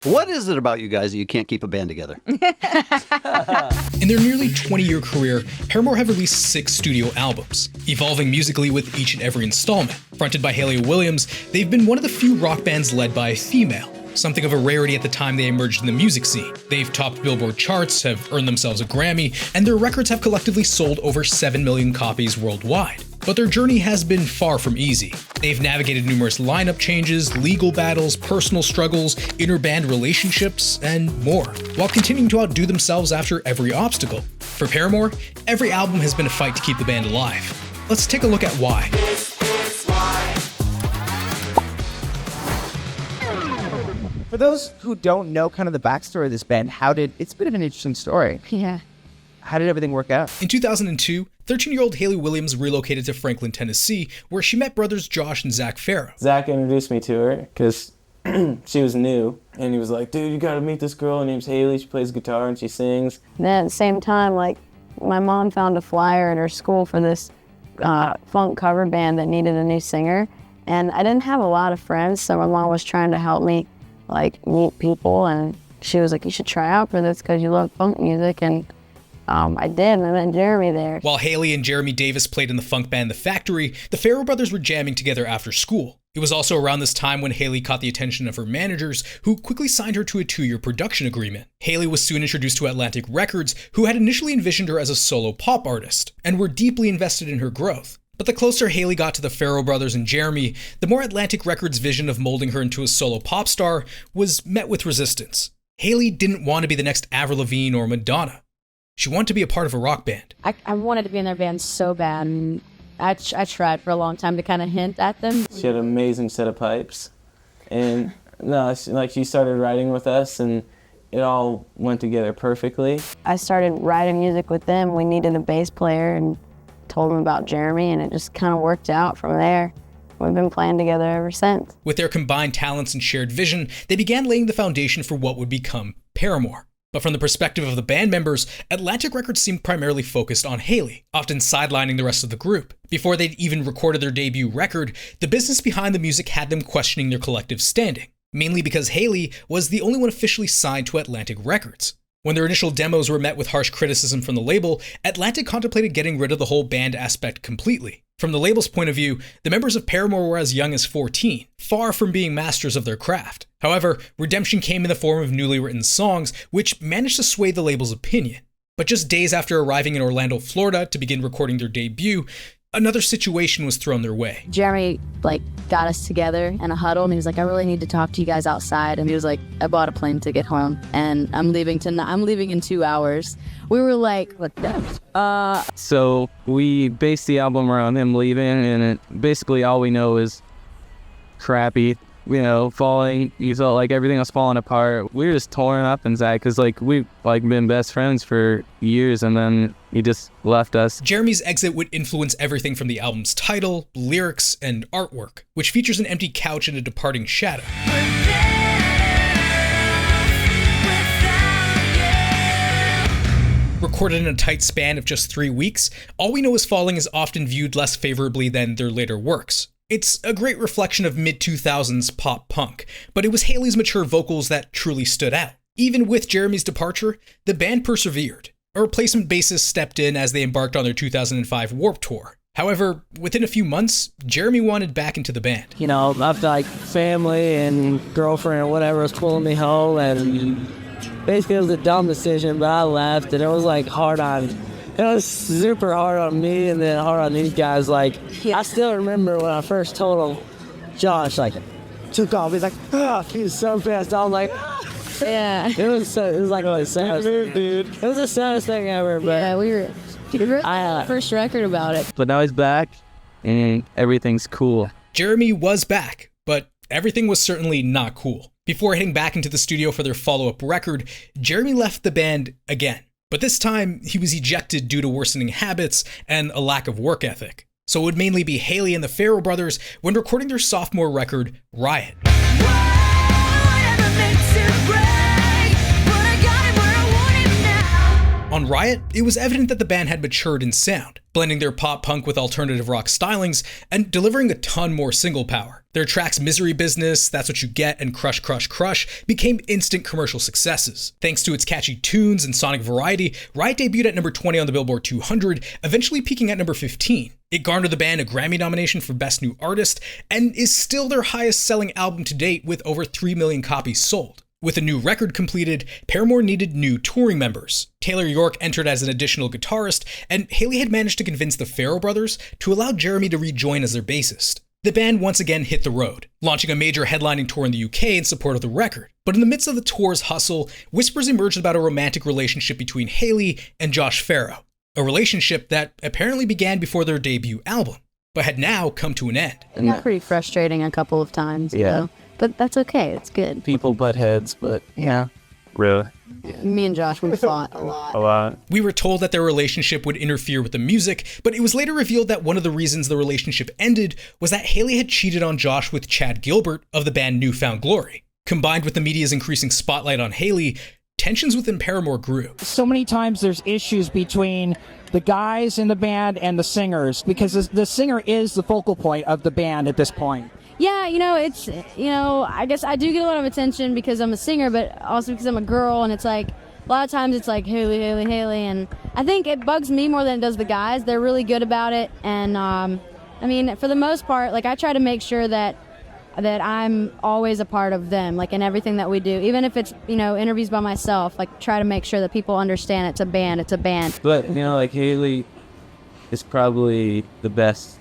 What is it about you guys that you can't keep a band together? In their nearly 20-year career, Paramore have released 6 studio albums, evolving musically with each and every installment. Fronted by Hayley Williams, they've been one of the few rock bands led by a female, something of a rarity at the time they emerged in the music scene. They've topped Billboard charts, have earned themselves a Grammy, and their records have collectively sold over 7 million copies worldwide. But their journey has been far from easy. They've navigated numerous lineup changes, legal battles, personal struggles, inter-band relationships, and more, while continuing to outdo themselves after every obstacle. For Paramore, every album has been a fight to keep the band alive. Let's take a look at why. For those who don't know kind of the backstory of this band, it's a bit of an interesting story. Yeah. How did everything work out? In 2002, 13-year-old Hayley Williams relocated to Franklin, Tennessee, where she met brothers Josh and Zach Farro. Zach introduced me to her because she was new, and he was like, dude, you gotta meet this girl. Her name's Hayley. She plays guitar and she sings. Then at the same time, like, my mom found a flyer at her school for this funk cover band that needed a new singer, and I didn't have a lot of friends, so my mom was trying to help me, like, meet people, and she was like, you should try out for this because you love funk music, and I did, and I met Jeremy there. While Hayley and Jeremy Davis played in the funk band The Factory, the Farro brothers were jamming together after school. It was also around this time when Hayley caught the attention of her managers, who quickly signed her to a 2-year production agreement. Hayley was soon introduced to Atlantic Records, who had initially envisioned her as a solo pop artist, and were deeply invested in her growth. But the closer Hayley got to the Farro brothers and Jeremy, the more Atlantic Records' vision of molding her into a solo pop star was met with resistance. Hayley didn't want to be the next Avril Lavigne or Madonna. She wanted to be a part of a rock band. I wanted to be in their band so bad, and I tried for a long time to kind of hint at them. She had an amazing set of pipes, and she started writing with us, and it all went together perfectly. I started writing music with them. We needed a bass player, and told them about Jeremy, and it just kind of worked out from there. We've been playing together ever since. With their combined talents and shared vision, they began laying the foundation for what would become Paramore. But from the perspective of the band members, Atlantic Records seemed primarily focused on Hayley, often sidelining the rest of the group. Before they'd even recorded their debut record, the business behind the music had them questioning their collective standing, mainly because Hayley was the only one officially signed to Atlantic Records. When their initial demos were met with harsh criticism from the label, Atlantic contemplated getting rid of the whole band aspect completely. From the label's point of view, the members of Paramore were as young as 14, far from being masters of their craft. However, redemption came in the form of newly written songs, which managed to sway the label's opinion. But just days after arriving in Orlando, Florida to begin recording their debut, another situation was thrown their way. Jeremy, got us together in a huddle, and he was like, I really need to talk to you guys outside. And he was like, I bought a plane ticket home, and I'm leaving in 2 hours. We were like, what the? So we based the album around him leaving, and basically all we know is crappy. Falling. You felt like everything was falling apart. We were just torn up inside because we've been best friends for years, and then he just left us. Jeremy's exit would influence everything from the album's title, lyrics, and artwork, which features an empty couch and a departing shadow. Recorded in a tight span of just 3 weeks, All We Know Is Falling is often viewed less favorably than their later works. It's a great reflection of mid-2000s pop punk, but it was Hayley's mature vocals that truly stood out. Even with Jeremy's departure, the band persevered. A replacement bassist stepped in as they embarked on their 2005 Warped Tour. However, within a few months, Jeremy wanted back into the band. After family and girlfriend or whatever was pulling me home, and basically it was a dumb decision, but I left, and it was it was super hard on me, and then hard on these guys. I still remember when I first told him, Josh, took off. He's he was so pissed. I was like, Yeah. It was the saddest thing, dude. It was the saddest thing ever, but Yeah, we were first record about it. But now he's back, and everything's cool. Jeremy was back, but everything was certainly not cool. Before heading back into the studio for their follow-up record, Jeremy left the band again. But this time, he was ejected due to worsening habits and a lack of work ethic. So it would mainly be Hayley and the Farro brothers when recording their sophomore record, Riot. On Riot, it was evident that the band had matured in sound, blending their pop punk with alternative rock stylings and delivering a ton more single power. Their tracks Misery Business, That's What You Get, and Crush Crush Crush became instant commercial successes. Thanks to its catchy tunes and sonic variety, Riot debuted at number 20 on the Billboard 200, eventually peaking at number 15. It garnered the band a Grammy nomination for Best New Artist, and is still their highest selling album to date with over 3 million copies sold. With a new record completed, Paramore needed new touring members. Taylor York entered as an additional guitarist, and Hayley had managed to convince the Farro brothers to allow Jeremy to rejoin as their bassist. The band once again hit the road, launching a major headlining tour in the UK in support of the record. But in the midst of the tour's hustle, whispers emerged about a romantic relationship between Hayley and Josh Farro, a relationship that apparently began before their debut album, but had now come to an end. It got pretty frustrating a couple of times, though. But that's okay, it's good. People butt heads, but yeah. Really? Me and Josh, we fought a lot. A lot. We were told that their relationship would interfere with the music, but it was later revealed that one of the reasons the relationship ended was that Hayley had cheated on Josh with Chad Gilbert of the band New Found Glory. Combined with the media's increasing spotlight on Hayley, tensions within Paramore grew. So many times there's issues between the guys in the band and the singers, because the singer is the focal point of the band at this point. Yeah, it's, I guess I do get a lot of attention because I'm a singer, but also because I'm a girl, and it's like, a lot of times it's like, Hayley, Hayley, Hayley, and I think it bugs me more than it does the guys. They're really good about it, and, for the most part, like, I try to make sure that I'm always a part of them, like, in everything that we do, even if it's, interviews by myself, like, try to make sure that people understand it's a band. But, like, Hayley is probably the best,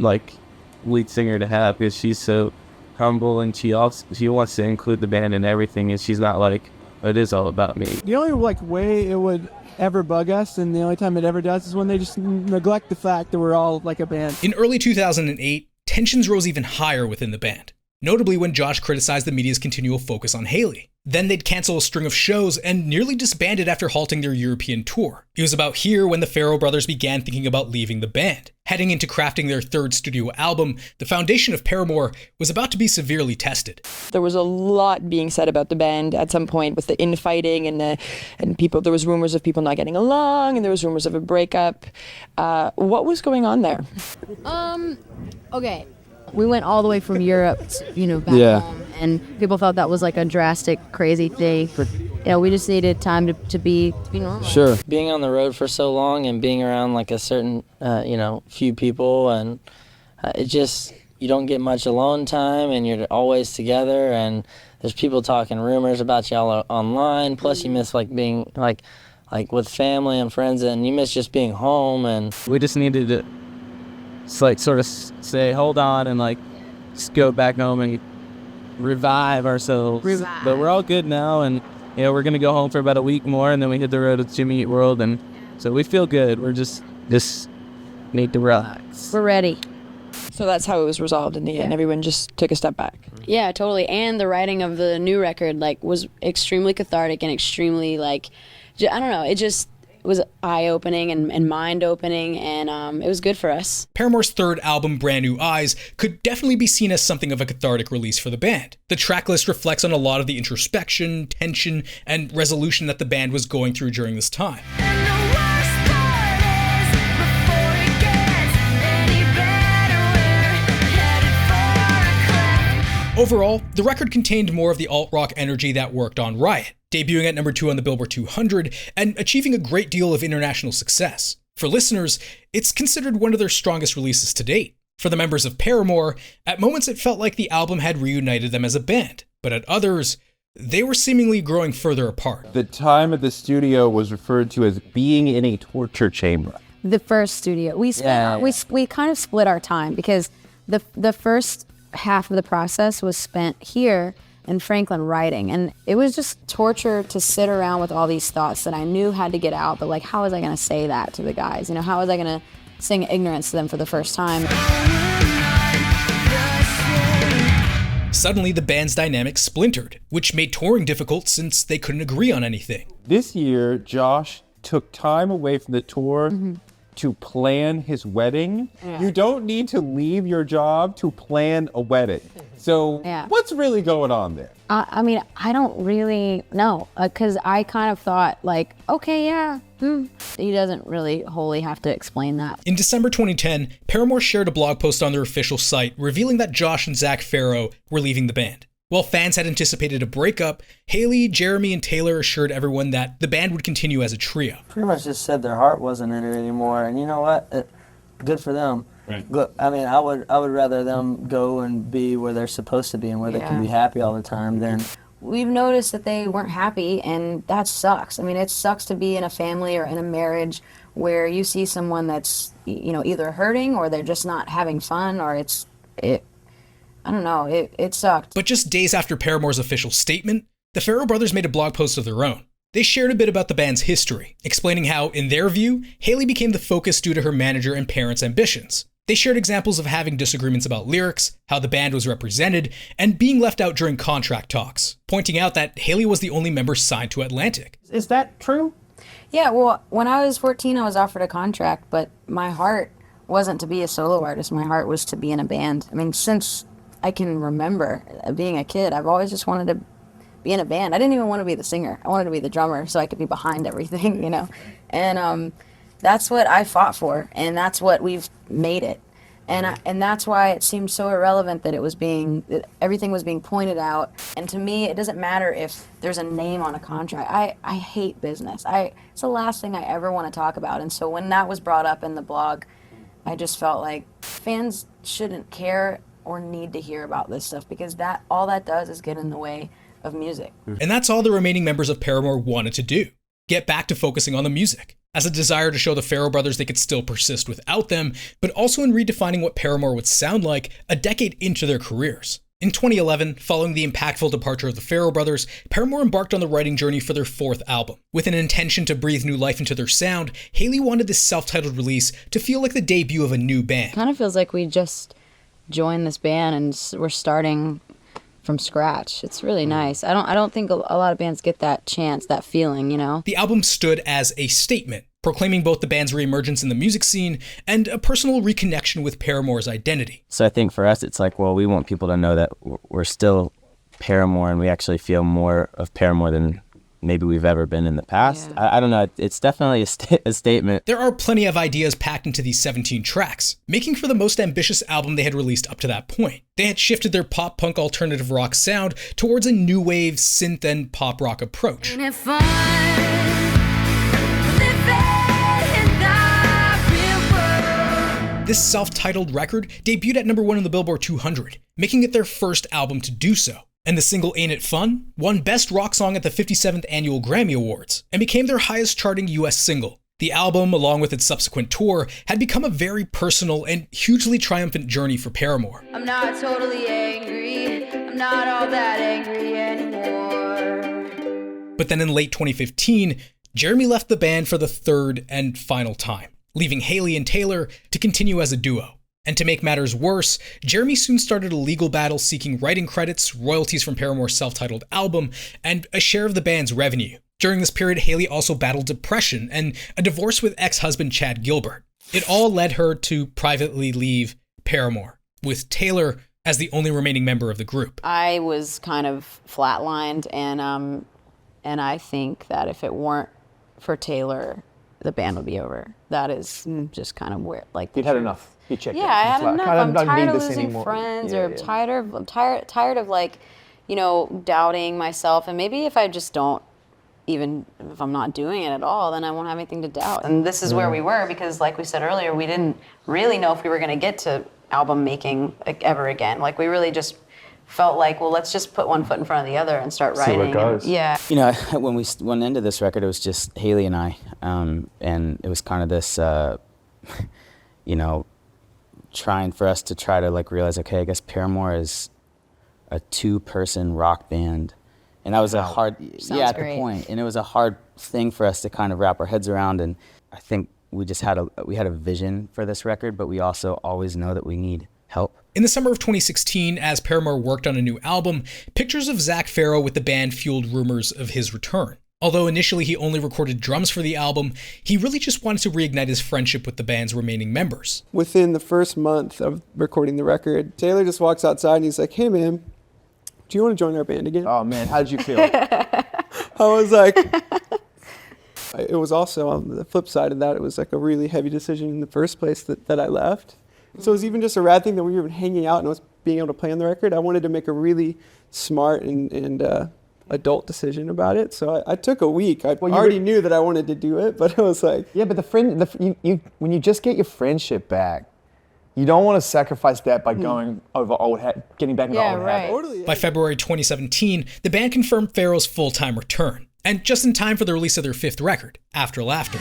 like, lead singer to have, because she's so humble, and she wants to include the band in everything, and she's not like, it is all about me. The only way it would ever bug us, and the only time it ever does, is when they just neglect the fact that we're all like a band. In early 2008, tensions rose even higher within the band, notably when Josh criticized the media's continual focus on Hayley. Then they'd cancel a string of shows and nearly disbanded after halting their European tour. It was about here when the Farro brothers began thinking about leaving the band. Heading into crafting their third studio album, the foundation of Paramore was about to be severely tested. There was a lot being said about the band at some point with the infighting and people. There was rumors of people not getting along, and there was rumors of a breakup. What was going on there? Okay. We went all the way from Europe, back home, and people thought that was like a drastic, crazy thing. We just needed time to be normal. Sure. Being on the road for so long and being around like a certain, few people, and you don't get much alone time, and you're always together, and there's people talking rumors about y'all online. Plus, you miss like being like with family and friends, and you miss just being home. And we just needed to sort of say, hold on, and like just go back home and revive ourselves. But we're all good now, and we're gonna go home for about a week more, and then we hit the road with Jimmy Eat World, and so we feel good. We're just need to relax. We're ready. So that's how it was resolved in the end. Everyone just took a step back. Yeah, totally. And the writing of the new record was extremely cathartic and extremely I don't know. It was eye-opening and mind-opening, and it was good for us. Paramore's third album, Brand New Eyes, could definitely be seen as something of a cathartic release for the band. The tracklist reflects on a lot of the introspection, tension, and resolution that the band was going through during this time. Overall, the record contained more of the alt-rock energy that worked on Riot, debuting at number 2 on the Billboard 200 and achieving a great deal of international success. For listeners, it's considered one of their strongest releases to date. For the members of Paramore, at moments it felt like the album had reunited them as a band, but at others, they were seemingly growing further apart. The time at the studio was referred to as being in a torture chamber. The first studio, we kind of split our time, because the first half of the process was spent here in Franklin writing, and it was just torture to sit around with all these thoughts that I knew had to get out, but like, how was I going to say that to the guys? How was I going to sing Ignorance to them for the first time? Suddenly, the band's dynamics splintered, which made touring difficult since they couldn't agree on anything. This year, Josh took time away from the tour to plan his wedding. Yeah. You don't need to leave your job to plan a wedding. So what's really going on there? I don't really know, because I kind of thought like, okay, yeah, He doesn't really wholly have to explain that. In December 2010, Paramore shared a blog post on their official site revealing that Josh and Zach Farro were leaving the band. While fans had anticipated a breakup, Hayley, Jeremy, and Taylor assured everyone that the band would continue as a trio. Pretty much just said their heart wasn't in it anymore, and you know what? Good for them. Right. Look, I mean, I would rather them go and be where they're supposed to be and where they can be happy all the time than... We've noticed that they weren't happy, and that sucks. I mean, it sucks to be in a family or in a marriage where you see someone that's, either hurting or they're just not having fun, or I don't know, it sucked. But just days after Paramore's official statement, the Farro brothers made a blog post of their own. They shared a bit about the band's history, explaining how, in their view, Hayley became the focus due to her manager and parents' ambitions. They shared examples of having disagreements about lyrics, how the band was represented, and being left out during contract talks, pointing out that Hayley was the only member signed to Atlantic. Is that true? Yeah, well, when I was 14, I was offered a contract, but my heart wasn't to be a solo artist. My heart was to be in a band. I mean, since I can remember being a kid, I've always just wanted to be in a band. I didn't even want to be the singer. I wanted to be the drummer so I could be behind everything, And that's what I fought for, and that's what we've made it. And that's why it seemed so irrelevant that everything was being pointed out. And to me, it doesn't matter if there's a name on a contract. I hate business. It's the last thing I ever want to talk about. And so when that was brought up in the blog, I just felt like fans shouldn't care or need to hear about this stuff, because all that does is get in the way of music. And that's all the remaining members of Paramore wanted to do. Get back to focusing on the music, as a desire to show the Farro brothers they could still persist without them, but also in redefining what Paramore would sound like a decade into their careers. In 2011, following the impactful departure of the Farro brothers, Paramore embarked on the writing journey for their fourth album. With an intention to breathe new life into their sound, Hayley wanted this self-titled release to feel like the debut of a new band. It kind of feels like we just joined this band and we're starting from scratch. It's really nice. I don't think a lot of bands get that chance, that feeling, The album stood as a statement, proclaiming both the band's reemergence in the music scene and a personal reconnection with Paramore's identity. So I think for us, it's like, well, we want people to know that we're still Paramore, and we actually feel more of Paramore than maybe we've ever been in the past. Yeah. I don't know. It's definitely a statement. There are plenty of ideas packed into these 17 tracks, making for the most ambitious album they had released up to that point. They had shifted their pop-punk alternative rock sound towards a new wave synth and pop rock approach. This self-titled record debuted at #1 on the Billboard 200, making it their first album to do so. And the single Ain't It Fun won Best Rock Song at the 57th Annual Grammy Awards and became their highest charting US single. The album, along with its subsequent tour, had become a very personal and hugely triumphant journey for Paramore. I'm not totally angry, I'm not all that angry anymore. But then in late 2015, Jeremy left the band for the third and final time, leaving Hayley and Taylor to continue as a duo. And to make matters worse, Jeremy soon started a legal battle seeking writing credits, royalties from Paramore's self-titled album, and a share of the band's revenue. During this period, Hayley also battled depression and a divorce with ex-husband Chad Gilbert. It all led her to privately leave Paramore, with Taylor as the only remaining member of the group. I was kind of flatlined, and I think that if it weren't for Taylor, the band would be over. That is just kind of weird. Like, you'd had enough. You checked yeah, I had enough. I'm tired of losing anymore. friends, Yeah, or I'm tired of like, doubting myself. And maybe if I just don't, even if I'm not doing it at all, then I won't have anything to doubt. And this is where we were, because like we said earlier, we didn't really know if we were going to get to album making ever again. Like, we really just felt like, well, let's just put one foot in front of the other and start writing. See what goes. Yeah. When we went into this record, it was just Hayley and I, and it was kind of this, trying for us to try to realize, okay, I guess Paramore is a 2-person rock band, and that was a hard, at the point, and it was a hard thing for us to kind of wrap our heads around. And I think we just had a vision for this record, but we also always know that we need help. In the summer of 2016, as Paramore worked on a new album, pictures of Zach Farro with the band fueled rumors of his return. Although initially he only recorded drums for the album, he really just wanted to reignite his friendship with the band's remaining members. Within the first month of recording the record, Taylor just walks outside and he's like, "Hey man, do you want to join our band again?" Oh man, how did you feel? I was like, It was also on the flip side of that, it was like a really heavy decision in the first place that I left. So it was even just a rad thing that we were hanging out and I was being able to play on the record. I wanted to make a really smart and adult decision about it. So I took a week. I already knew that I wanted to do it, but it was like... Yeah, but when you just get your friendship back, you don't want to sacrifice that by going over getting back into old habits. By February 2017, the band confirmed Farro's full-time return, and just in time for the release of their 5th record, After Laughter.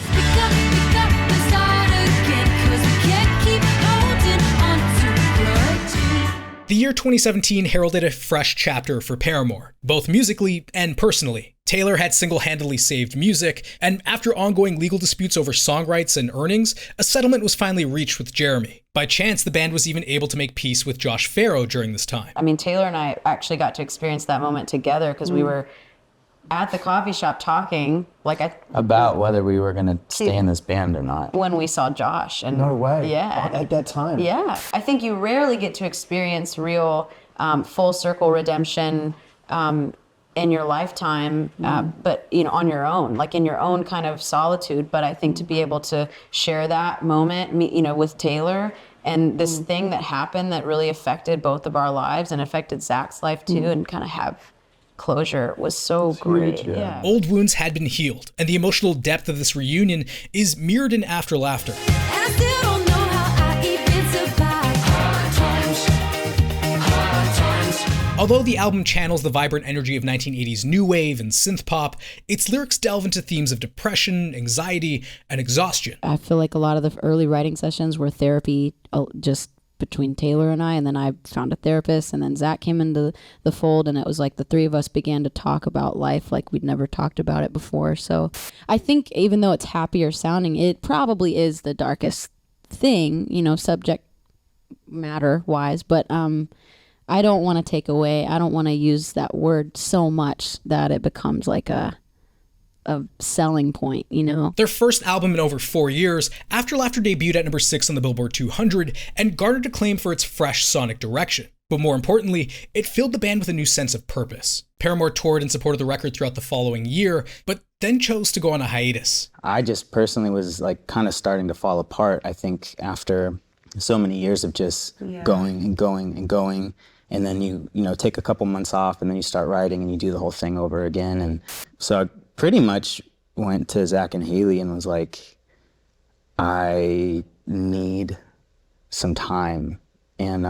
The year 2017 heralded a fresh chapter for Paramore, both musically and personally. Taylor had single-handedly saved music, and after ongoing legal disputes over song rights and earnings, a settlement was finally reached with Jeremy. By chance, the band was even able to make peace with Josh Farro during this time. I mean, Taylor and I actually got to experience that moment together because we were at the coffee shop talking, about whether we were going to stay in this band or not. When we saw Josh. And no way. Yeah. At that time. Yeah. I think you rarely get to experience real full circle redemption in your lifetime, but on your own, like in your own kind of solitude. But I think to be able to share that moment, with Taylor and this thing that happened that really affected both of our lives and affected Zach's life too, and kind of have closure was so great. Huge, yeah. Old wounds had been healed, and the emotional depth of this reunion is mirrored in After Laughter. Although the album channels the vibrant energy of 1980s new wave and synth pop, its lyrics delve into themes of depression, anxiety, and exhaustion. I feel like a lot of the early writing sessions were therapy just between Taylor and I, and then I found a therapist, and then Zach came into the fold, and it was like the three of us began to talk about life like we'd never talked about it before. So I think even though it's happier sounding, it probably is the darkest thing, subject matter wise, but I don't want to take away, I don't want to use that word so much that it becomes like a selling point, Their first album in over 4 years, After Laughter debuted at number 6 on the Billboard 200 and garnered acclaim for its fresh sonic direction. But more importantly, it filled the band with a new sense of purpose. Paramore toured in support of the record throughout the following year, but then chose to go on a hiatus. I just personally was kind of starting to fall apart, I think, after so many years of just going and going and going. And then you take a couple months off, and then you start writing and you do the whole thing over again. And so I pretty much went to Zach and Hayley and was like, I need some time. And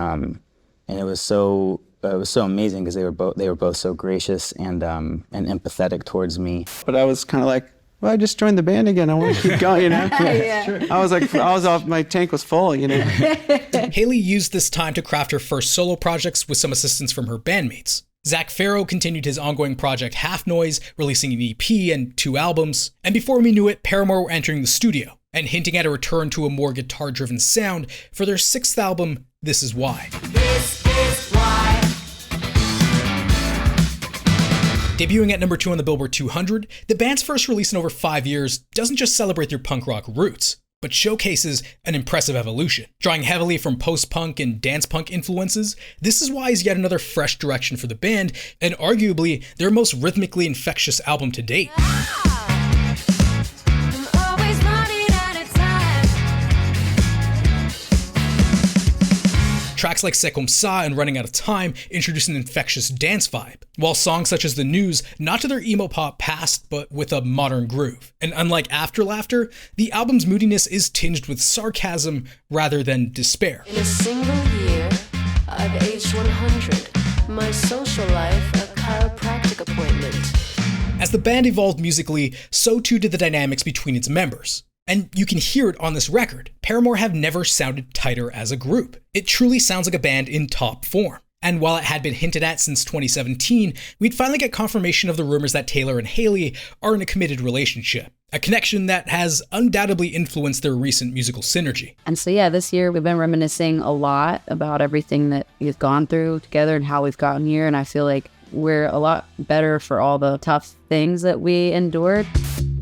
it was so amazing because they were both so gracious and empathetic towards me. But I was kind of like, well, I just joined the band again. I want to keep going, Yeah. I was off, my tank was full, Hayley used this time to craft her first solo projects with some assistance from her bandmates. Zach Farro continued his ongoing project Half Noise, releasing an EP and 2 albums. And before we knew it, Paramore were entering the studio and hinting at a return to a more guitar-driven sound for their 6th album, This Is Why. This is why. Debuting at number 2 on the Billboard 200, the band's first release in over 5 years doesn't just celebrate their punk rock roots, but showcases an impressive evolution. Drawing heavily from post-punk and dance-punk influences, This Is Why is yet another fresh direction for the band, and arguably their most rhythmically infectious album to date. Tracks like C'est Comme Ça and Running Out of Time introduce an infectious dance vibe, while songs such as The News nod to their emo pop past, but with a modern groove. And unlike After Laughter, the album's moodiness is tinged with sarcasm rather than despair. In a single year, I've aged 100. My social life, a chiropractic appointment. As the band evolved musically, so too did the dynamics between its members. And you can hear it on this record. Paramore have never sounded tighter as a group. It truly sounds like a band in top form. And while it had been hinted at since 2017, we'd finally get confirmation of the rumors that Taylor and Hayley are in a committed relationship. A connection that has undoubtedly influenced their recent musical synergy. And so this year we've been reminiscing a lot about everything that we've gone through together and how we've gotten here. And I feel like we're a lot better for all the tough things that we endured.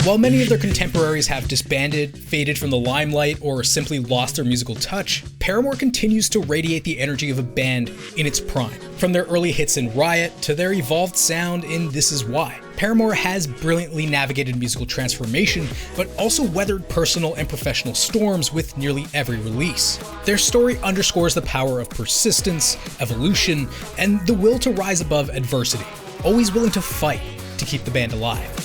While many of their contemporaries have disbanded, faded from the limelight, or simply lost their musical touch, Paramore continues to radiate the energy of a band in its prime. From their early hits in Riot to their evolved sound in This Is Why, Paramore has brilliantly navigated musical transformation, but also weathered personal and professional storms with nearly every release. Their story underscores the power of persistence, evolution, and the will to rise above adversity, always willing to fight to keep the band alive.